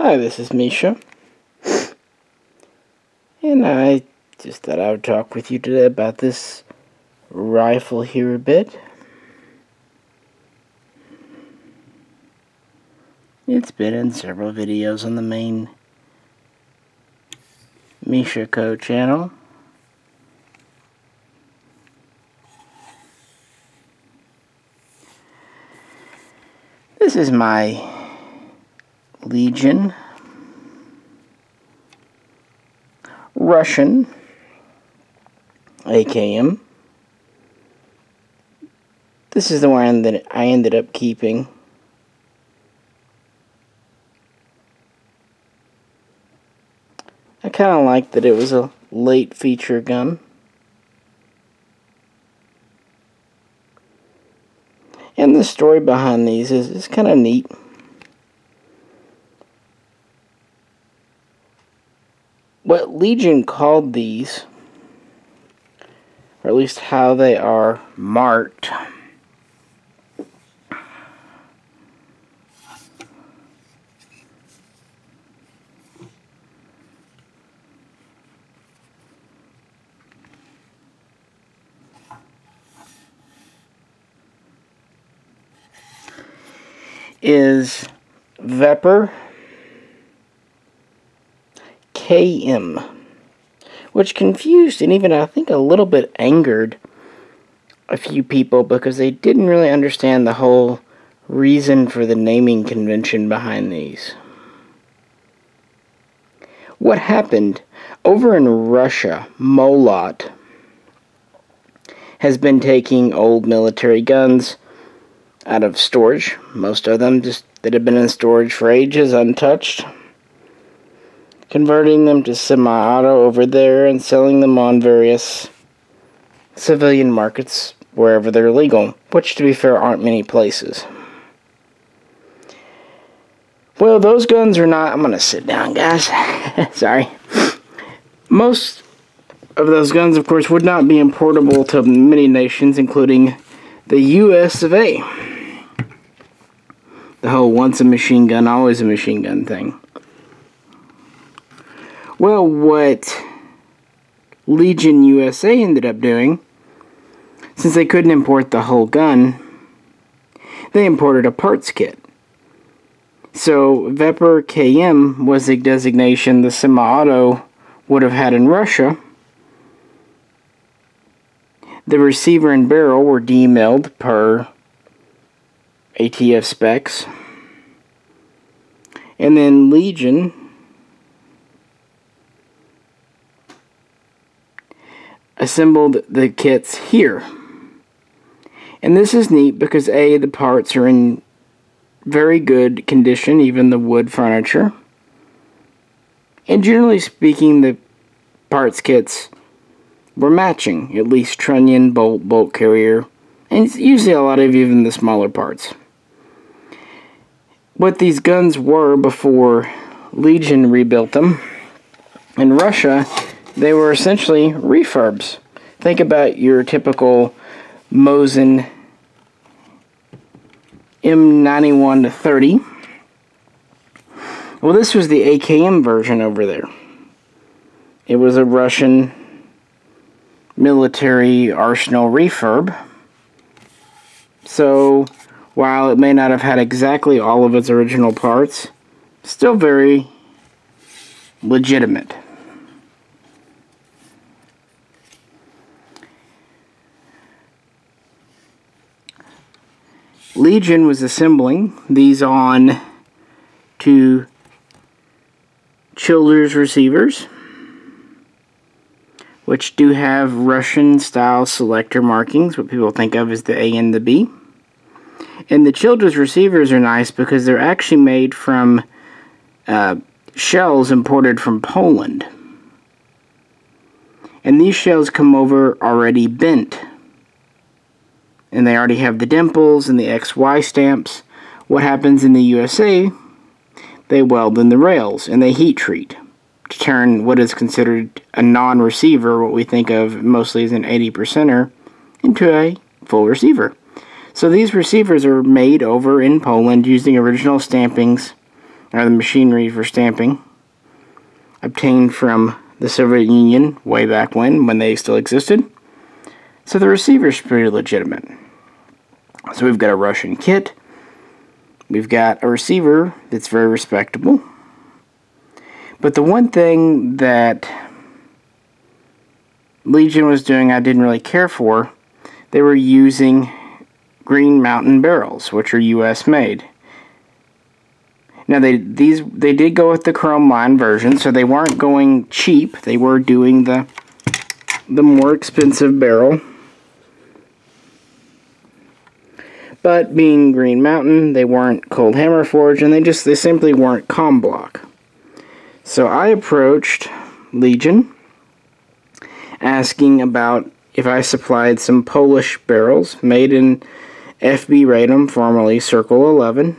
Hi, this is Misha, and I just thought I would talk with you today about this rifle here a bit. It's been in several videos on the main Mishaco channel. This is my Legion Russian AKM. This is the one that I ended up keeping. I kind of liked that it was a late feature gun. And the story behind these is kind of neat. What Legion called these, or at least how they are marked, is VEPR-KM, which confused and even I think a little bit angered a few people because they didn't really understand the whole reason for the naming convention behind these. What happened over in Russia, Molot has been taking old military guns out of storage, most of them just that have been in storage for ages untouched, converting them to semi-auto over there and selling them on various civilian markets wherever they're legal, which to be fair aren't many places. Well, those guns are not... I'm gonna sit down, guys. Sorry. Most of those guns, of course, would not be importable to many nations, including the US of A. The whole once a machine gun, always a machine gun thing. Well, what Legion USA ended up doing, since they couldn't import the whole gun, they imported a parts kit. So VEPR-KM was the designation the semi-auto would have had in Russia. The receiver and barrel were demilled per ATF specs. And then Legion assembled the kits here. And this is neat because A, the parts are in very good condition, even the wood furniture. And generally speaking, the parts kits were matching, at least trunnion, bolt carrier, and usually a lot of even the smaller parts. What these guns were before Legion rebuilt them, in Russia, they were essentially refurbs. Think about your typical Mosin M91-30. Well, this was the AKM version over there. It was a Russian military arsenal refurb. So, while it may not have had exactly all of its original parts, still very legitimate. Legion was assembling these on to Childers receivers, which do have Russian-style selector markings, what people think of as the A and the B. And the Childers receivers are nice because they're actually made from shells imported from Poland. And these shells come over already bent. And they already have the dimples and the XY stamps. What happens in the USA, they weld in the rails and they heat treat to turn what is considered a non-receiver, what we think of mostly as an 80%er, into a full receiver. So these receivers are made over in Poland using original stampings or the machinery for stamping, obtained from the Soviet Union way back when they still existed. So the receiver's pretty legitimate. So we've got a Russian kit. We've got a receiver that's very respectable. But the one thing that Legion was doing I didn't really care for, they were using Green Mountain barrels, which are US made. Now they did go with the chrome line version, so they weren't going cheap. They were doing the more expensive barrel. But being Green Mountain, they weren't cold hammer forged, and they simply weren't com block. So I approached Legion, asking about if I supplied some Polish barrels made in FB Radom, formerly Circle 11,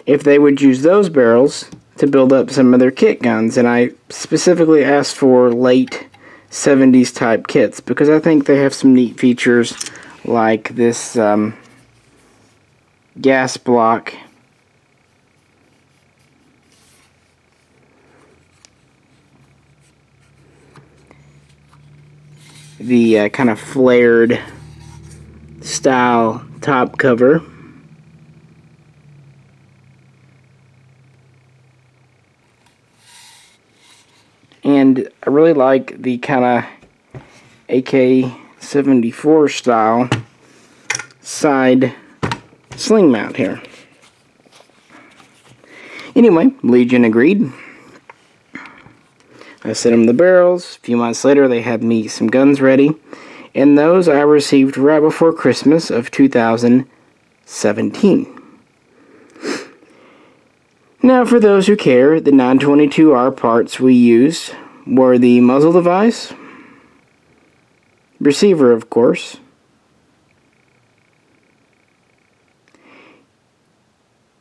if they would use those barrels to build up some of their kit guns. And I specifically asked for late 70s type kits because I think they have some neat features like this gas block the kind of flared style top cover. And I really like the kind of AK-74 style side sling mount here. Anyway, Legion agreed. I sent them the barrels. A few months later, they had me some guns ready. And those I received right before Christmas of 2017. Now, for those who care, the 922R parts we used were the muzzle device, receiver, of course,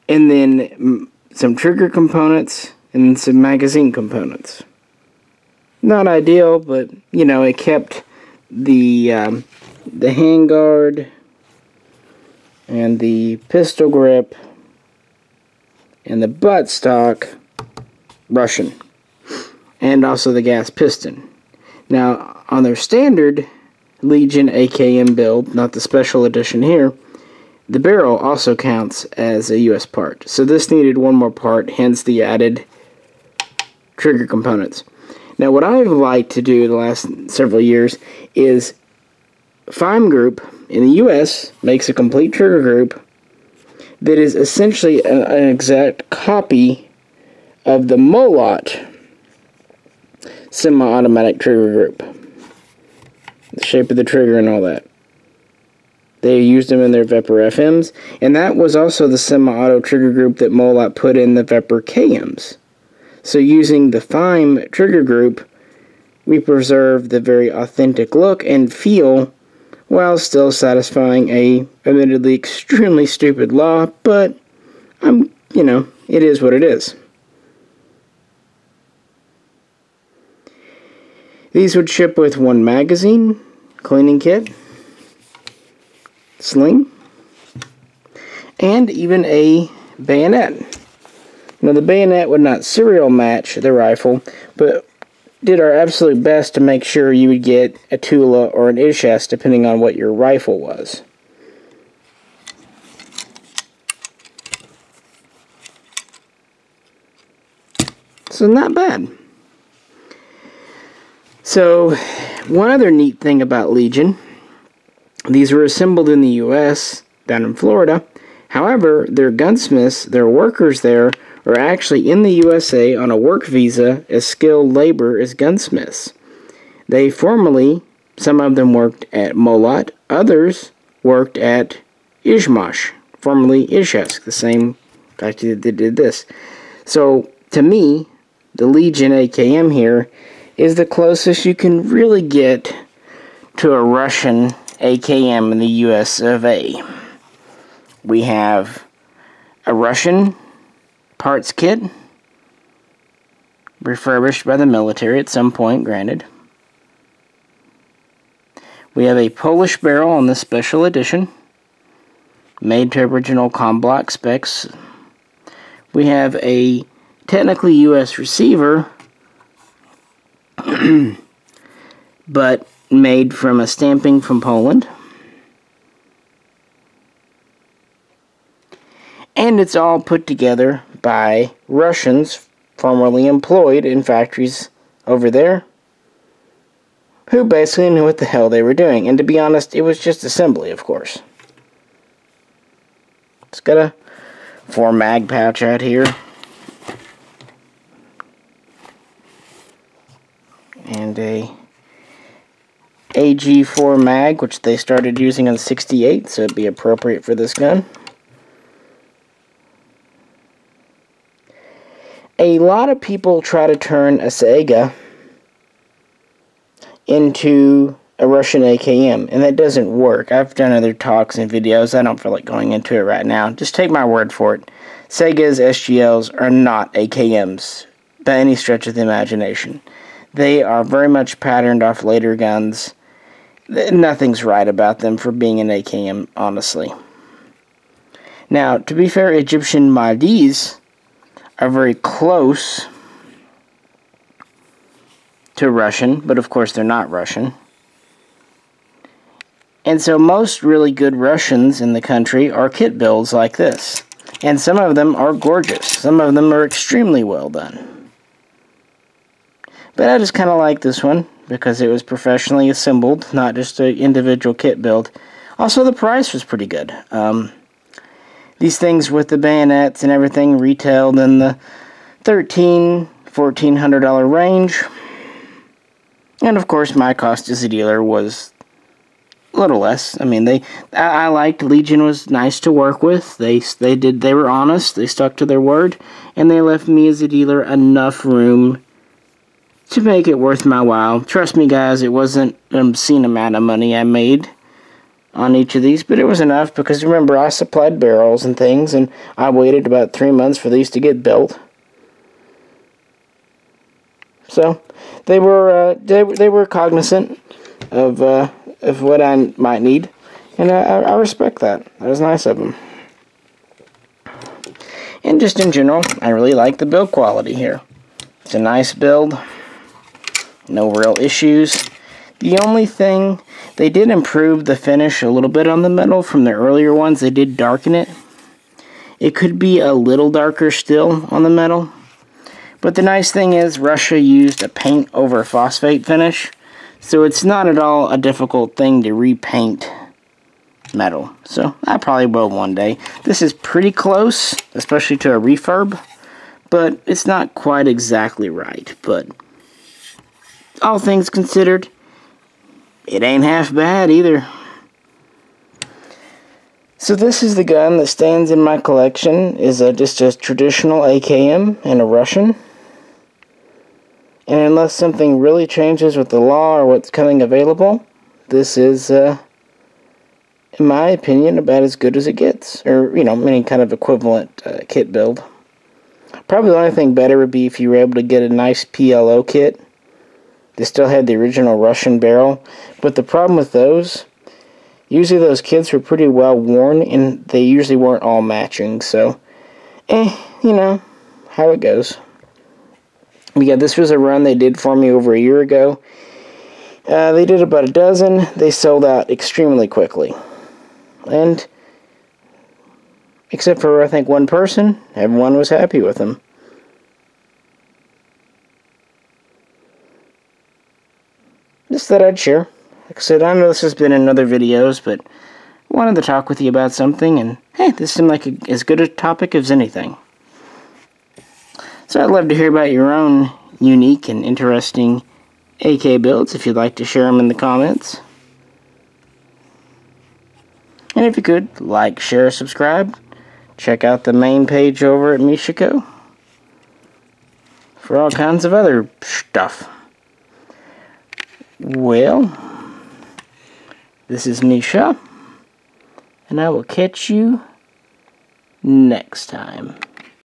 and then some trigger components and some magazine components. Not ideal, but you know, it kept the handguard and the pistol grip and the buttstock Russian, and also the gas piston. Now, on their standard Legion AKM build, not the special edition here, the barrel also counts as a US part. So this needed one more part, hence the added trigger components. Now, what I've liked to do the last several years is Fime Group in the US makes a complete trigger group that is essentially an exact copy of the Molot semi-automatic trigger group. The shape of the trigger and all that. They used them in their VEPR-FMs, and that was also the semi-auto trigger group that Molot put in the VEPR-KMs. So using the Fime trigger group, we preserve the very authentic look and feel while still satisfying a admittedly extremely stupid law, but you know, it is what it is. These would ship with one magazine, cleaning kit, sling, and even a bayonet. Now, the bayonet would not serial match the rifle, but did our absolute best to make sure you would get a Tula or an Ishas depending on what your rifle was. So not bad. So one other neat thing about Legion, these were assembled in the US down in Florida. However, their gunsmiths, their workers there, are actually in the USA on a work visa as skilled labor as gunsmiths. They formerly, some of them worked at Molot, others worked at Izhmash, formerly Izhevsk, the same factory that did this. So, to me, the Legion AKM here is the closest you can really get to a Russian AKM in the US of A. We have a Russian parts kit, refurbished by the military at some point, granted. We have a Polish barrel on this special edition, made to original com block specs. We have a technically U.S. receiver, but made from a stamping from Poland. And it's all put together by Russians formerly employed in factories over there, who basically knew what the hell they were doing. And to be honest, it was just assembly, of course. It's got a 4 mag pouch out here. And a AG4 mag, which they started using on 68, so it'd be appropriate for this gun. A lot of people try to turn a Saiga into a Russian AKM, and that doesn't work. I've done other talks and videos. I don't feel like going into it right now. Just take my word for it. Saigas, SGLs are not AKMs by any stretch of the imagination. They are very much patterned off later guns. Nothing's right about them for being an AKM, honestly. Now, to be fair, Egyptian Mahdi's are very close to Russian, but of course they're not Russian. And so most really good Russians in the country are kit builds like this. And some of them are gorgeous. Some of them are extremely well done. But I just kind of like this one because it was professionally assembled, not just an individual kit build. Also, the price was pretty good. These things with the bayonets and everything retailed in the $1,400 range. And of course, my cost as a dealer was a little less. I mean, I liked Legion was nice to work with. They were honest. They stuck to their word, and they left me as a dealer enough room to make it worth my while. Trust me, guys, it wasn't an obscene amount of money I made on each of these, but it was enough because remember, I supplied barrels and things, and I waited about 3 months for these to get built. So they were cognizant of what I might need, and I respect that. That was nice of them. And just in general, I really like the build quality here. It's a nice build. No real issues. The only thing, they did improve the finish a little bit on the metal from the earlier ones. They did darken it. It could be a little darker still on the metal. But the nice thing is Russia used a paint over phosphate finish. So it's not at all a difficult thing to repaint metal. So I probably will one day. This is pretty close, especially to a refurb. But it's not quite exactly right. But all things considered, it ain't half bad either. So this is the gun that stands in my collection. Is just a traditional AKM and a Russian. And unless something really changes with the law or what's coming available, this is, in my opinion, about as good as it gets. Or, you know, any kind of equivalent kit build. Probably the only thing better would be if you were able to get a nice PLO kit. They still had the original Russian barrel. But the problem with those, usually those kits were pretty well worn, and they usually weren't all matching. So, you know, how it goes. But yeah, this was a run they did for me over a year ago. They did about a dozen. They sold out extremely quickly. And, except for, I think, one person, everyone was happy with them. Just that I'd share. Like I said, I know this has been in other videos, but I wanted to talk with you about something, and hey, this seemed like as good a topic as anything. So I'd love to hear about your own unique and interesting AK builds, if you'd like to share them in the comments. And if you could, like, share, subscribe. Check out the main page over at Mishaco for all kinds of other stuff. Well, this is Misha, and I will catch you next time.